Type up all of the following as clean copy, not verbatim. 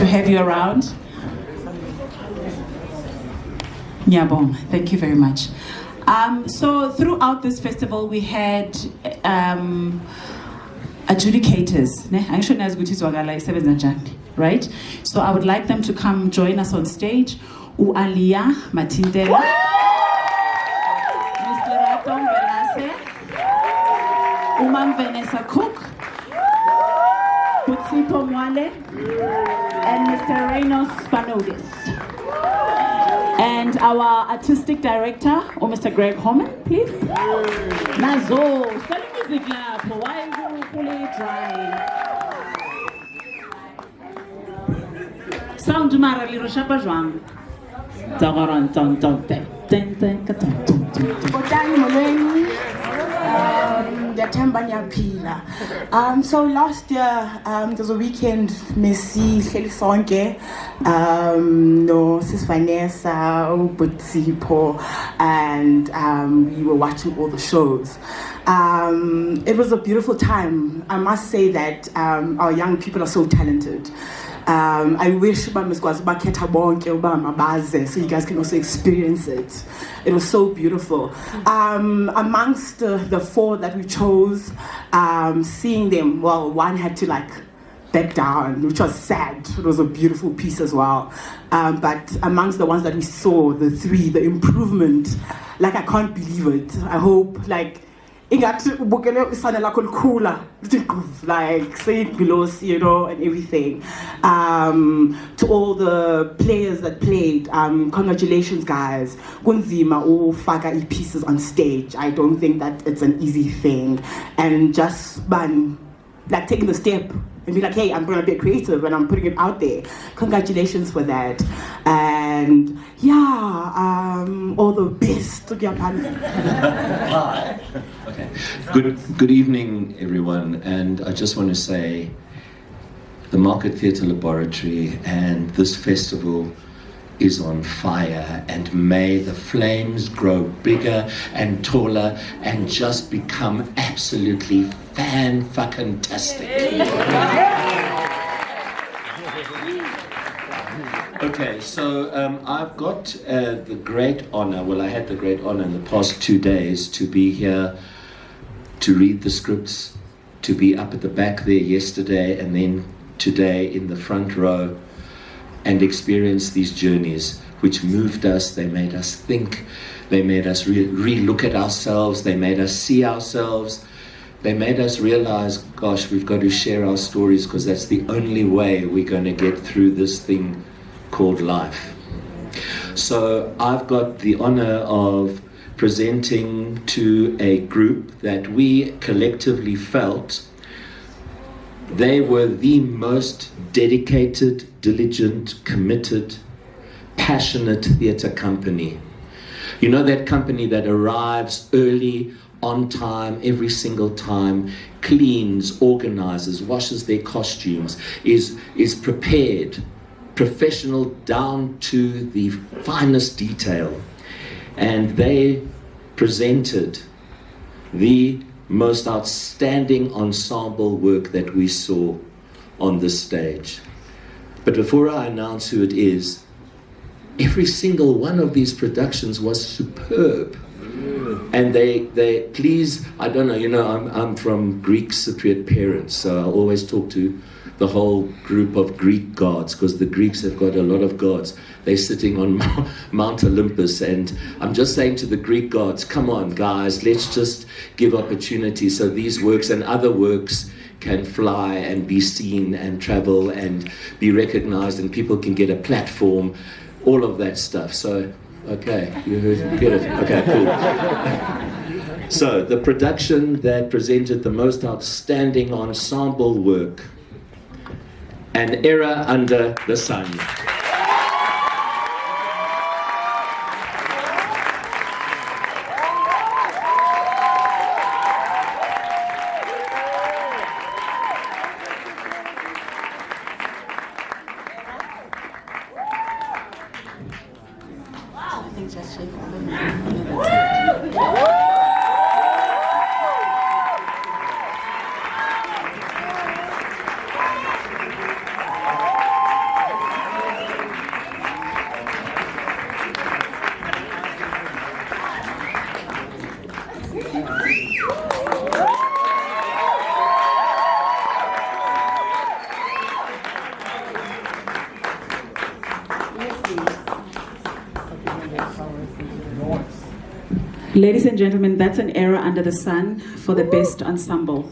to have you around. Nyabong, thank you very much. So throughout this festival, we had adjudicators. I'm sure Zwakala is right? So I would like them to come join us on stage. Alia Matindela, Mr. Raton Velase, Vanessa Cook, Putsito Mwale, and Mr. Reynolds Spanodis. And our artistic director, Mr. Greg Homan, please. Nazo, study music lab, why you pull it dry? Sound mara li roshapa jwang. So last year there was a weekend Messi Sonke, no Sis Vanessa, Butsipo, and we were watching all the shows. It was a beautiful time. I must say that our young people are so talented. I wish so you guys can also experience it. It was so beautiful. Amongst the four that we chose, seeing them, well, one had to back down, which was sad. It was a beautiful piece as well. But amongst the ones that we saw, the three, the improvement, I can't believe it. I hope ingathi ubukele isana lakho likhula saying below, and everything. To all the players that played, congratulations guys. Kunzima ufaka pieces on stage. I don't think that it's an easy thing, and just taking the step and be hey, I'm gonna be creative and I'm putting it out there. Congratulations for that. And all the best to Japan. Hi. Okay. Good evening, everyone. And I just want to say, the Market Theatre Laboratory and this festival is on fire, and may the flames grow bigger and taller and just become absolutely fan-fucking-tastic. Okay, so I've got the great honor, I had the great honor in the past 2 days to be here to read the scripts, to be up at the back there yesterday and then today in the front row, and experience these journeys which moved us. They made us think, they made us re-look at ourselves, they made us see ourselves, they made us realize, gosh, we've got to share our stories because that's the only way we're going to get through this thing called life. So I've got the honor of presenting to a group that we collectively felt they were the most dedicated, diligent, committed, passionate theatre company. You know, that company that arrives early, on time, every single time, cleans, organizes, washes their costumes, is prepared, professional down to the finest detail. And they presented the most outstanding ensemble work that we saw on this stage. But before I announce who it is, every single one of these productions was superb. And they please, I don't know, I'm from Greek Cypriot parents, so I always talk to the whole group of Greek gods, because the Greeks have got a lot of gods. They're sitting on Mount Olympus, and I'm just saying to the Greek gods, come on guys, let's just give opportunity so these works and other works can fly and be seen and travel and be recognized, and people can get a platform, all of that stuff. So, okay, you get it? Okay, cool. So, the production that presented the most outstanding ensemble work, An Era Under the Sun. Ladies and gentlemen, that's an era under the sun for the best ensemble.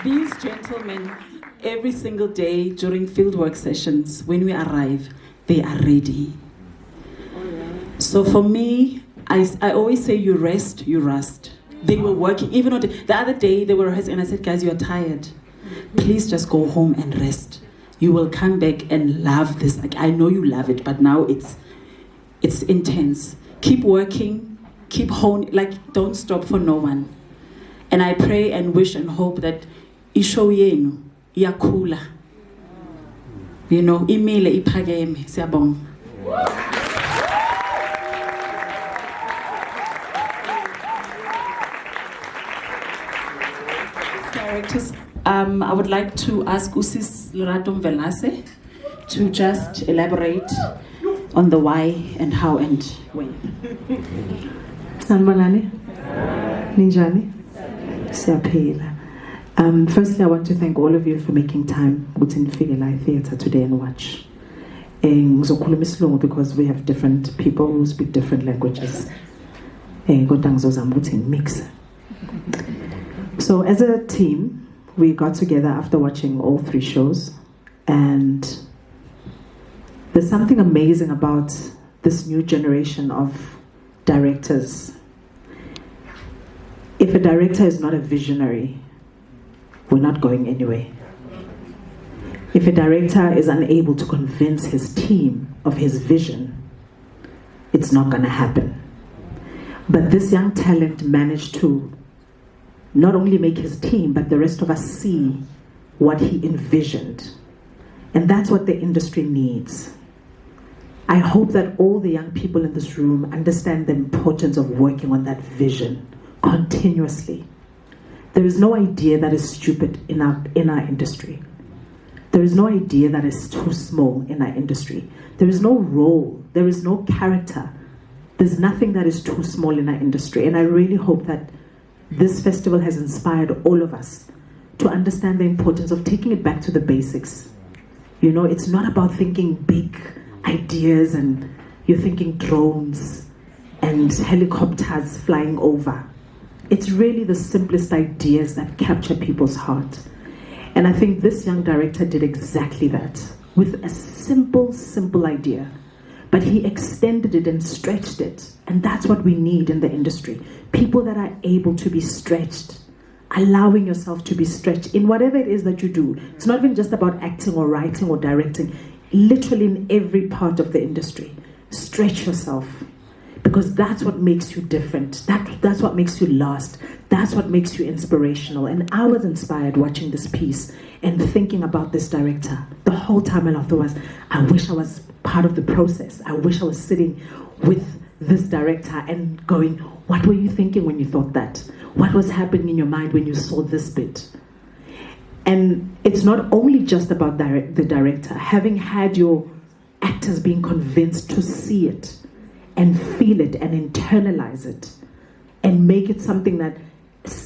These gentlemen, every single day during fieldwork sessions, when we arrive, they are ready. So for me, I always say you rest, you rust. They were working, even on the other day they were rehearsing and I said, guys, you're tired. Please just go home and rest. You will come back and love this. Like, I know you love it, but now it's intense. Keep working, keep honing, like don't stop for no one. And I pray and wish and hope that ishow yenu iyakhula. You know, imile iphakeme. Siyabonga. Directors, I would like to ask Usis Lerato Velase to just elaborate on the why and how and when. Sanibonani, ninjani, siyaphila. Firstly, I want to thank all of you for making time ukuthi nifike la theatre today and watch. Ngizokhuluma isiLungu because we have different people who speak different languages. Kodwa ngizozama ukuthi ngimix. So as a team, we got together after watching all 3 shows, and there's something amazing about this new generation of directors. If a director is not a visionary, we're not going anywhere. If a director is unable to convince his team of his vision, it's not going to happen. But this young talent managed to not only make his team, but the rest of us see what he envisioned. And that's what the industry needs. I hope that all the young people in this room understand the importance of working on that vision continuously. There is no idea that is stupid in our industry. There is no idea that is too small in our industry. There is no role, there is no character. There's nothing that is too small in our industry. And I really hope that this festival has inspired all of us to understand the importance of taking it back to the basics. You know, it's not about thinking big ideas and you're thinking drones and helicopters flying over. It's really the simplest ideas that capture people's heart. And I think this young director did exactly that with a simple idea. But he extended it and stretched it. And that's what we need in the industry. People that are able to be stretched, allowing yourself to be stretched in whatever it is that you do. It's not even just about acting or writing or directing. Literally in every part of the industry. Stretch yourself. Because that's what makes you different. That's what makes you last. That's what makes you inspirational. And I was inspired watching this piece and thinking about this director. The whole time I thought I wish I was part of the process. I wish I was sitting with this director and going, what were you thinking when you thought that? What was happening in your mind when you saw this bit? And it's not only just about the director. Having had your actors being convinced to see it and feel it and internalize it and make it something that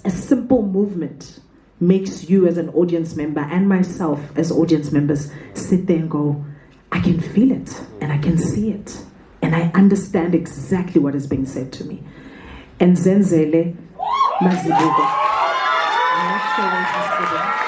a simple movement makes you as an audience member and myself as audience members sit there and go, I can feel it and I can see it and I understand exactly what is being said to me. And Zenzele, Mazibuko. I'm not sure where she's sitting.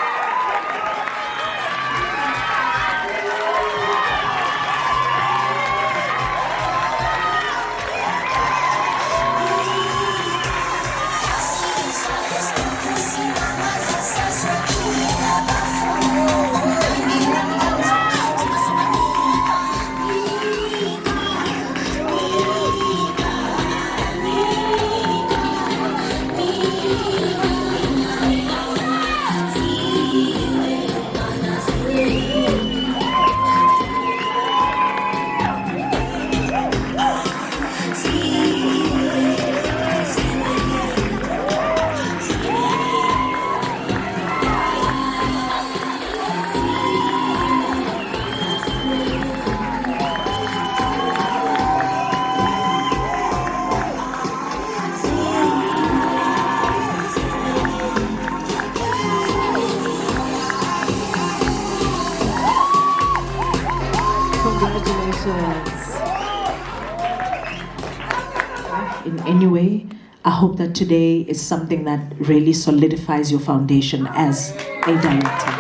In any way, I hope that today is something that really solidifies your foundation as a director.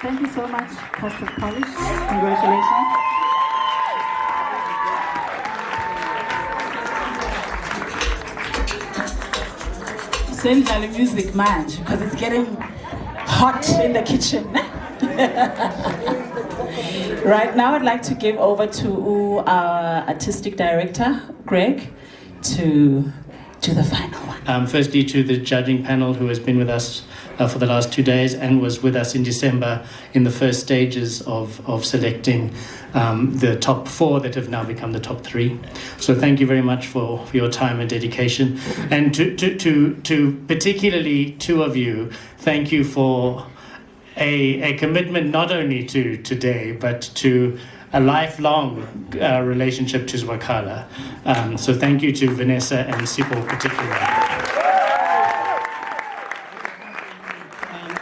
Thank you so much, Pastor Polish. Congratulations. Zenzele music match, because it's getting hot in the kitchen. Right now, I'd like to give over to our artistic director, Greg, to do the final one. Firstly, to the judging panel who has been with us for the last 2 days and was with us in December in the first stages of selecting the top 4 that have now become the top 3. So thank you very much for your time and dedication. And to particularly 2 of you, thank you for a commitment not only to today, but to a lifelong relationship to Zwakala. So thank you to Vanessa and Sipho particularly.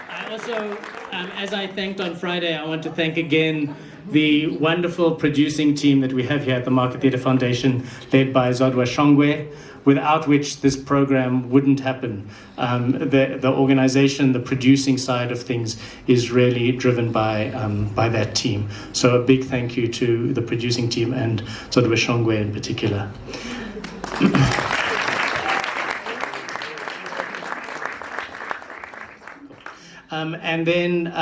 I also, as I thanked on Friday, I want to thank again the wonderful producing team that we have here at the Market Theatre Foundation, led by Zodwa Shongwe, without which this program wouldn't happen. The organization, the producing side of things is really driven by that team. So a big thank you to the producing team and Zodwa Shongwe in particular. And then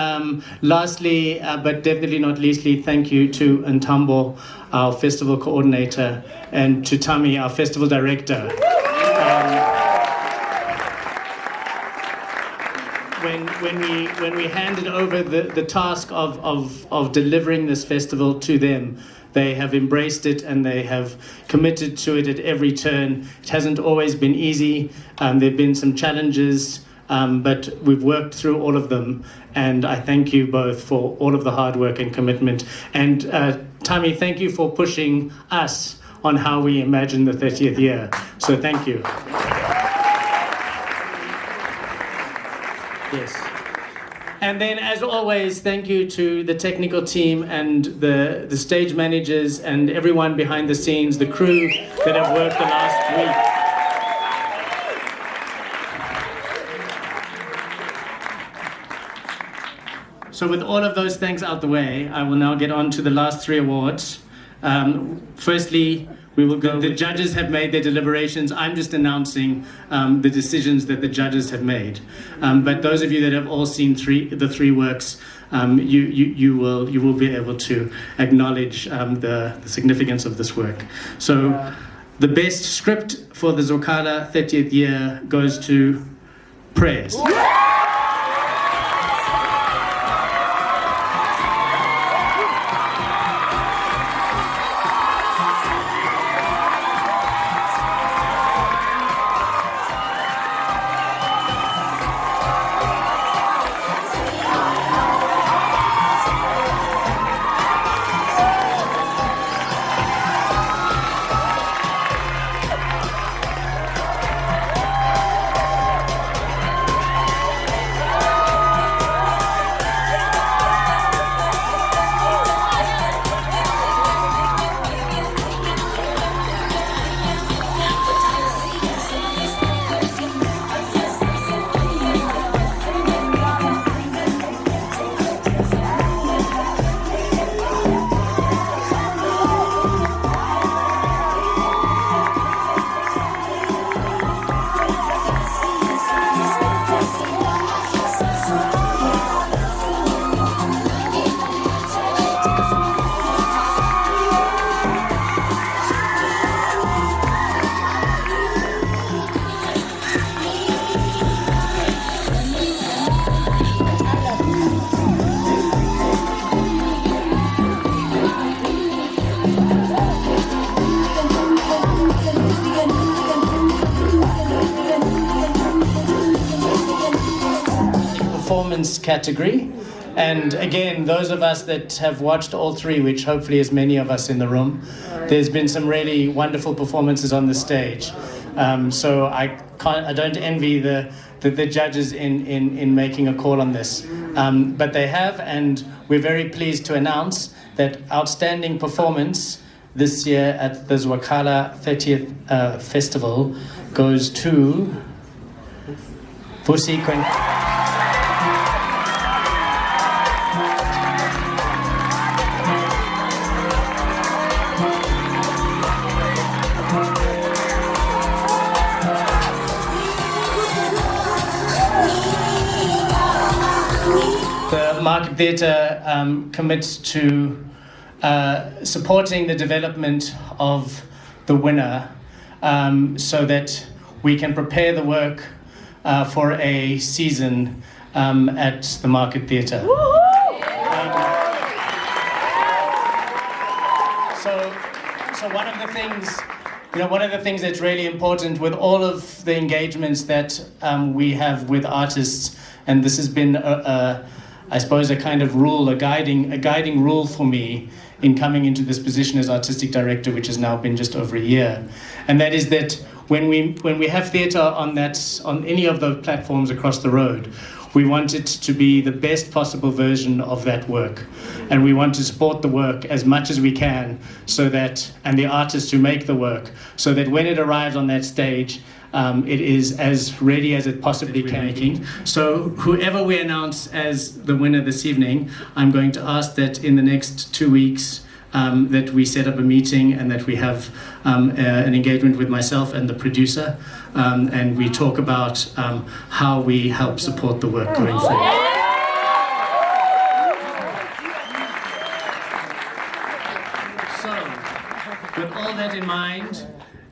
lastly, but definitely not leastly, thank you to Ensemble, our festival coordinator, and to Tami, our festival director. When we handed over the task of delivering this festival to them, they have embraced it and they have committed to it at every turn. It hasn't always been easy. There have been some challenges. But we've worked through all of them, and I thank you both for all of the hard work and commitment. And Tami, thank you for pushing us on how we imagine the 30th year. So thank you. Yes. And then, as always, thank you to the technical team and the stage managers and everyone behind the scenes, the crew that have worked the last week. So with all of those things out the way, I will now get on to the last 3 awards. Firstly, we will go. The judges have made their deliberations. I'm just announcing the decisions that the judges have made. But those of you that have all seen the three works, you will be able to acknowledge the significance of this work. So the best script for the Zwakala 30th year goes to Prayers. Performance category. And again, those of us that have watched all 3, which hopefully is many of us in the room, there's been some really wonderful performances on the stage. So I don't envy the judges in making a call on this. But they have, and we're very pleased to announce that outstanding performance this year at the Zwakala 30th Festival goes to Vusi. The Market Theatre commits to supporting the development of the winner so that we can prepare the work for a season at the Market Theatre. So one of the things, one of the things that's really important with all of the engagements that we have with artists, and this has been I suppose a kind of rule, a guiding rule for me in coming into this position as artistic director, which has now been just over a year, and that is that when we have theatre on any of the platforms across the road, we want it to be the best possible version of that work, and we want to support the work as much as we can, so that, and the artists who make the work, so that when it arrives on that stage, it is as ready as it possibly can be. So whoever we announce as the winner this evening, I'm going to ask that in the next 2 weeks that we set up a meeting and that we have an engagement with myself and the producer, and we talk about how we help support the work going forward. So, with all that in mind,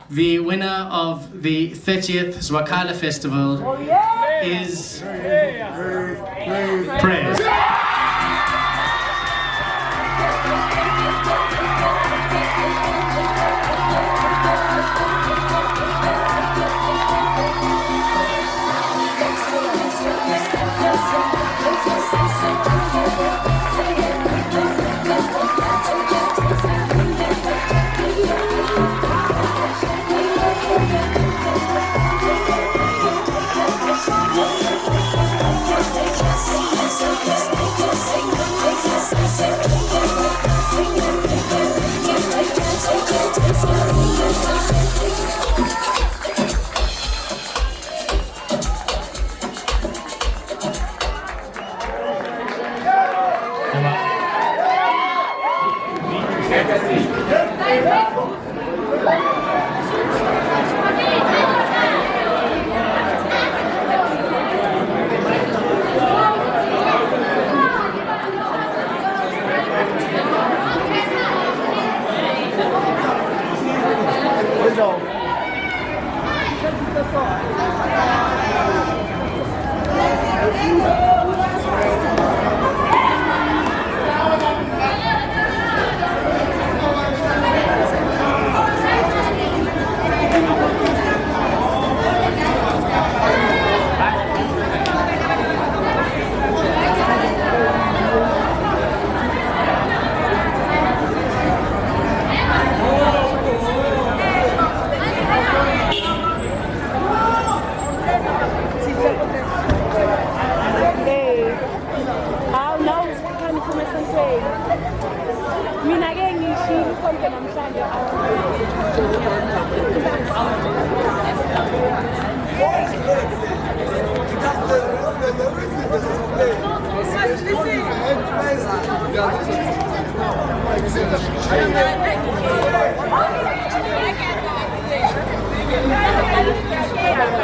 the winner of the 30th Zwakala Festival is Praise.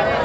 Yeah.